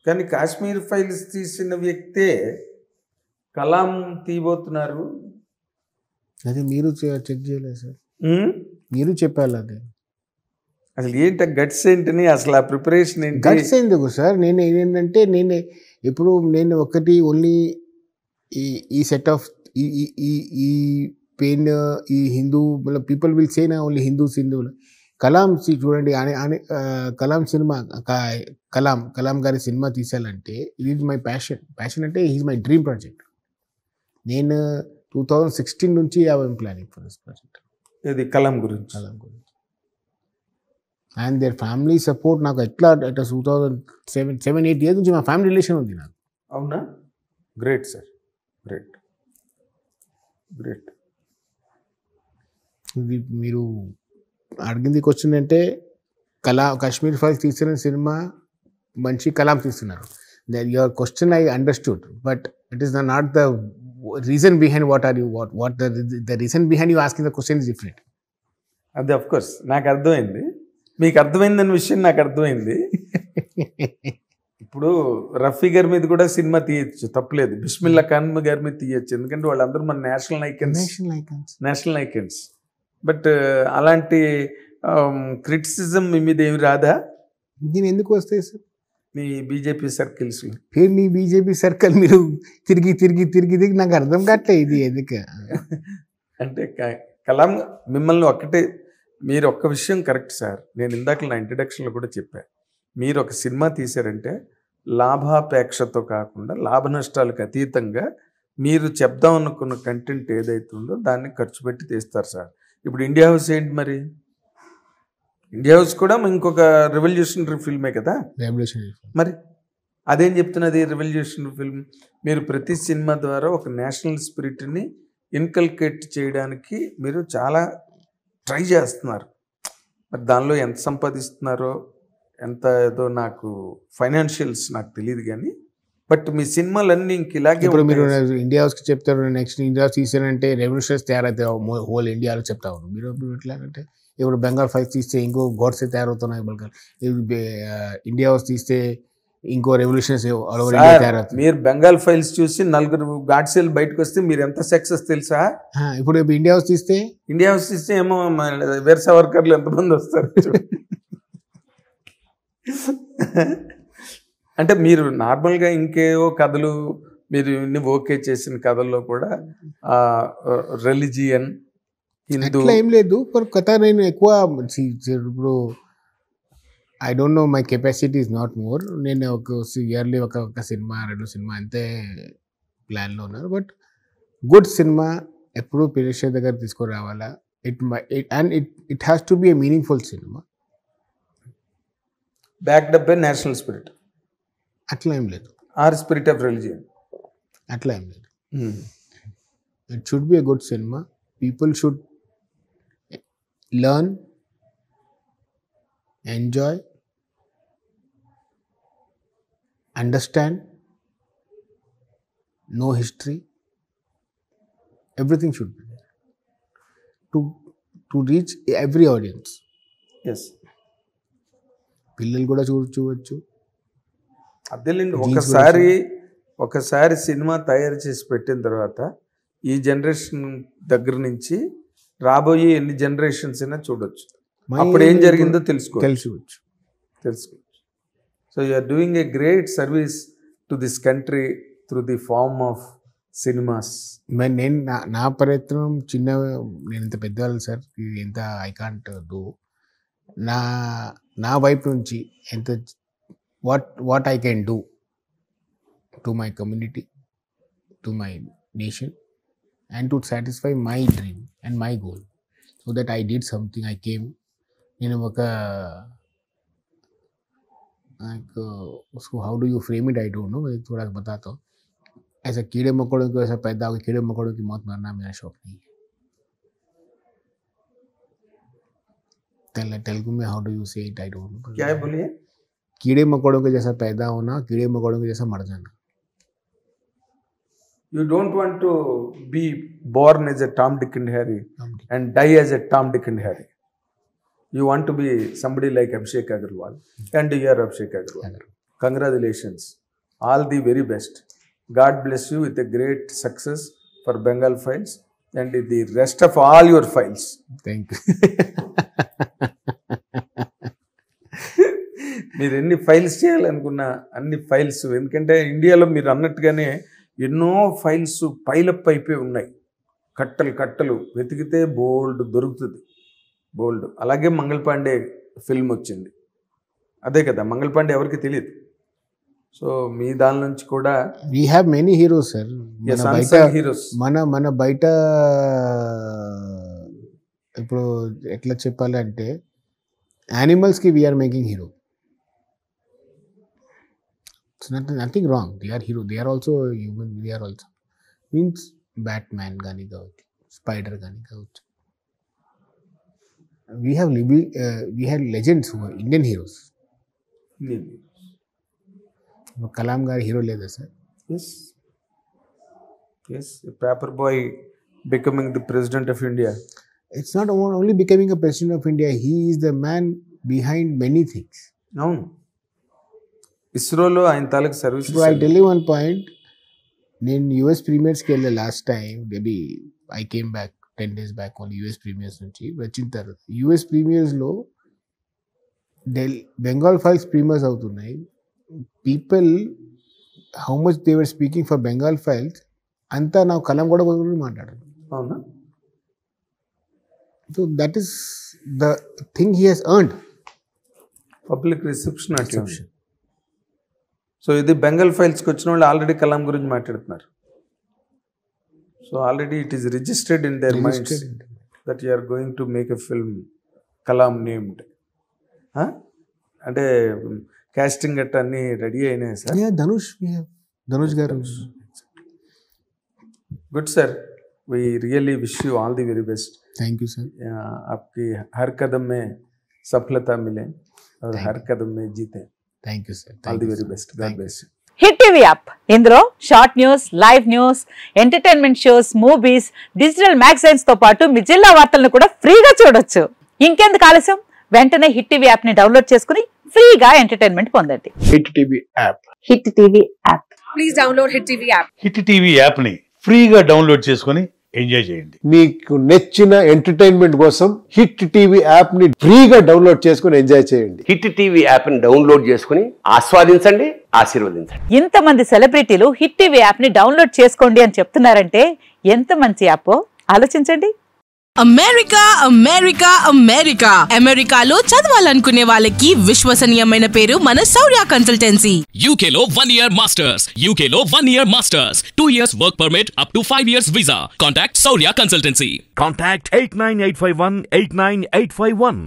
కానీ కాశ్మీర్ ఫైల్స్ తీసిన వ్యక్తే కలాం తీయబోతున్నారు. అది మీరు చెక్ చేయలేదు సార్, మీరు చెప్పాలి అది. అసలు ఏంటి గట్స్ ఏంటని, అసలు ఆ ప్రిపరేషన్ ఏంటి? గట్స్ ఎందుకు సార్? నేను ఏంటంటే ఇప్పుడు నేను ఒకటి ఓన్లీ ఈ సెట్ ఆఫ్ ఈ పెయిన్ ఈ హిందూ పీపుల్ విల్ సే నా ఓన్లీ హిందూ కలాం చూడండి. కలాం సినిమా, కలాం గారి సినిమా తీసాలంటే ఇది ఈజ్ మై ప్యాషన్ అంటే ఈజ్ మై డ్రీమ్ ప్రాజెక్ట్. నేను 2016 నుంచి I'm planning for this project. ఇది కలాం గురించి. అండ్ దేర్ ఫ్యామిలీ సపోర్ట్ నాకు ఎట్లా 2007-8 ఇయర్స్ నుంచి మా ఫ్యామిలీ రిలేషన్ ఉంది నాకు. అవునా? Great sir, great great. ఇది మీరు అడిగింది క్వశ్చన్ అంటే కాశ్మీర్ ఫైల్స్ తీసిన సినిమా మంచి కలాం తీస్తున్నారు. Your question I understood, but it is not the reason behind what the reason behind you asking the question is different. అది అఫ్ కోర్స్ నాకు అర్థమైంది, మీకు అర్థమైందన్న విషయం నాకు అర్థమైంది. ఇప్పుడు రఫీ గారి మీద కూడా సినిమా తీయచ్చు, తప్పలేదు. బిస్మిల్లా ఖాన్ గారి మీద తీయచ్చు, ఎందుకంటే వాళ్ళందరూ మన నేషనల్ ఐకన్స్. బట్ అలాంటి క్రిటిసిజం మీ మీద ఏమి రాదా? దీని ఎందుకు వస్తాయి సార్ మీ బీజేపీ సర్కిల్స్? మీ బీజేపీ సర్కిల్ మీరు తిరిగి నాకు అర్థం కావట్లే ఇది ఎందుకు అంటే. కలాం మిమ్మల్ని ఒక్కటే, మీరు ఒక్క విషయం కరెక్ట్ సార్, నేను ఇందాక నా ఇంట్రడక్షన్లో కూడా చెప్పాను. మీరు ఒక సినిమా తీశారంటే లాభాపేక్షతో కాకుండా లాభ నష్టాలకు అతీతంగా మీరు చెప్దాం అనుకున్న కంటెంట్ ఏదైతుందో దాన్ని ఖర్చు పెట్టి తీస్తారు సార్. ఇప్పుడు ఇండియా హౌస్ ఏంటి మరి? ఇండియా హౌస్ కూడా ఇంకొక రెవల్యూషనరీ ఫిల్మే కదా. మరి అదేం చెప్తున్నది రెవల్యూషనరీ ఫిల్మ్. మీరు ప్రతి సినిమా ద్వారా ఒక నేషనల్ స్పిరిట్ని ఇన్కల్కేట్ చేయడానికి మీరు చాలా ట్రై చేస్తున్నారు. మరి దానిలో ఎంత సంపాదిస్తున్నారో ఎంత ఏదో నాకు ఫైనాన్షియల్స్ నాకు తెలియదు, కానీ బట్ మీ సినిమాలన్నీ ఇంక ఇలాగే. ఇప్పుడు మీరు ఇండియా హౌస్కి చెప్తారు, నెక్స్ట్ ఇండియా హౌస్ తీసారంటే రెవల్యూషనరీస్ తయారైతే హోల్ ఇండియాలో చెప్తారు. మీరు ఎట్లాగంటే ఇప్పుడు బెంగాల్ ఫైల్స్ తీస్తే ఇంకో గోడ్సే తయారవుతున్నాయి, ఇండియా హౌస్ తీస్తే ఇంకో రెవల్యూషన్స్ తయారవుతుంది. మీరు బెంగాల్ ఫైల్స్ చూసి 4 గాడ్సేలు బయటకు వస్తే మీరు ఎంత సక్సెస్ తెలుసా? ఇప్పుడు ఇండియా హౌస్ తీస్తే ఏమో వీర సావర్కర్లు ఎంతమంది వస్తారు. అంటే మీరు నార్మల్గా ఇంకేవో కథలు మీరు ఇన్ని ఓకే చేసిన కథల్లో కూడా రిలీజియన్ హిందూ ఏం లేదు. కథ నేను ఎక్కువ ఇప్పుడు I don't know, my capacity is not more. నేను ఒక ఇయర్లీ ఒక సినిమా 2 సినిమా అంతే ప్లాన్లో ఉన్నారు. బట్ గుడ్ సినిమా ఎప్పుడు ప్రేక్షకుల దగ్గర తీసుకురావాలా. It has to be a meaningful cinema backed up by national spirit. అట్లా ఏం లేదు. ఆర్ స్పిరిట్ ఆఫ్ రిలీజియన్ అట్లా ఏం లేదు. It should be a good cinema. People should learn, enjoy, understand, know history. Everything should be there to reach every audience. Yes. పిల్లలు కూడా చూడవచ్చు. అదేలేండి. ఒకసారి సినిమా తయారు చేసి పెట్టిన తర్వాత ఈ జనరేషన్ దగ్గర నుంచి రాబోయే ఎన్ని జనరేషన్స్ అయినా చూడొచ్చు. అప్పుడు ఏం జరిగిందో తెలుసుకోవచ్చు. So you are doing a great service to this country through the form of cinemas. నేను నా ప్రయత్నం నేను ఇంత పెద్దవాళ్ళు సార్, ఎంత ఐ కాంట్ డూ. నా వైపు నుంచి ఎంత what I can do to my community, to my nation, and to satisfy my dream and my goal. So that I did something. I came, నేను ఒక उसको how do you frame it I don't know, मैं थोड़ा बताता हूँ. ऐसा कीड़े मकोड़ों को ऐसा पैदा हो, कीड़े मकोड़ों की मौत मरना मेरा शौक नहीं है. तेलुगु में हाउ डू यू से इट आई डोंट नो. क्या है बोलिए? कीड़े मकोड़ों के जैसा पैदा होना, कीड़े मकोड़ों के जैसा मर जाना. You don't want to be born as a Tom, Dick and Harry and die as a Tom, Dick and Harry. You want to be somebody like Abhishek Agarwal, and you are Abhishek Agarwal. Congratulations, all the very best. God bless you with a great success for Bengal files and the rest of all your files. Thank you. మీరు ఎన్ని files చేయాలనుకున్నా అన్ని files, ఎందుకంటే ఇండియాలో మీరు అన్నట్టుగానే ఎన్నో files pile up అయిపోయి ఉన్నాయి, కట్టలు కట్టలు వెతికితే బోల్డ్ దొరుకుతుంది, బోల్డ్. అలాగే మంగళ్ పాండే ఫిల్మ్ వచ్చింది, అదే కదా మంగళ్ పాండే ఎవరికి తెలియదు. సో మీ దాని నుంచి కూడా we have many heroes sir. Heroes మన బయట ఇప్పుడు ఎట్లా చెప్పాలంటే యానిమల్స్కి we are making hero. Nothing wrong, they are hero, they are also human, they are also means batman కానీ కావచ్చు, స్పైడర్ కానీ కావచ్చు. We have legends Indian heroes. Kalam గారి హీరో లేదా sir? Yes, paper boy becoming the president of India. It's not only becoming a president of India, he is the man behind many things. అవును, ఇస్రోలో ఆయన తాలూకు service. I tell you one point, నేను US ప్రీమియర్స్కి వెళ్ళే last time, maybe I came back 10 days back only US premieres నుంచి. వచ్చిన తర్వాత US ప్రీమియర్స్లో Bengal files premieres అవుతున్నాయి. People how much they were speaking for Bengal files అంతా నా కలం కూడా మాట్లాడారు. అవునా? So that is the thing he has earned. Public reception. So ఇది బెంగాల్ ఫైల్స్కి వచ్చిన వాళ్ళు ఆల్రెడీ కలాం గురించి మాట్లాడుతున్నారు. So already it is registered in their minds that you are going to make a film Kalam named. అంటే కాస్టింగ్ గట్ట అన్నీ రెడీ అయినాయి సార్. ధనుష్ గారు. Good sir, we really wish you all the very best. Thank you sir. आपकी हर कदम में सफलता मिले और हर कदम में जीते. Thank you sir. All the very best. God bless you. Hit TV app, ఇందులో short news, live news, entertainment shows, movies, digital magazines తో పాటు మీ జిల్లా వార్తలను కూడా ఫ్రీగా చూడొచ్చు. ఇంకెందుకు ఆలస్యం, వెంటనే హిట్ టీవీ యాప్ ని డౌన్లోడ్ చేసుకుని ఫ్రీగా ఎంటర్టైన్మెంట్ పొందండి. Hit TV app. Hit TV app. Please download hit TV app. Hit TV app ని ఫ్రీగా డౌన్లోడ్ చేసుకుని ఎంజాయ్ చేయండి. మీకు నచ్చిన ఎంటర్టైన్మెంట్ కోసం హిట్ టీవీ యాప్ ని ఫ్రీగా డౌన్లోడ్ చేసుకుని ఎంజాయ్ చేయండి. హిట్ టీవీ యాప్ ని డౌన్లోడ్ చేసుకుని ఆస్వాదించండి, ఆశీర్వదించండి. ఇంతమంది సెలబ్రిటీలు హిట్ టీవీ యాప్ ని డౌన్లోడ్ చేసుకోండి అని చెప్తున్నారంటే ఎంత మంచి యాప్ ఆలోచించండి. అమెరికా అమెరికా అమెరికా అమెరికాలో చదవాలనుకునే వాళ్ళకి విశ్వసనీయమైన పేరు మన శౌర్య కన్సల్టెన్సీ. UK లో 1 year masters, UK లో 1 year masters, 2 years work permit up to 5 years visa. Contact Saurya Consultancy. Contact 89851 89851.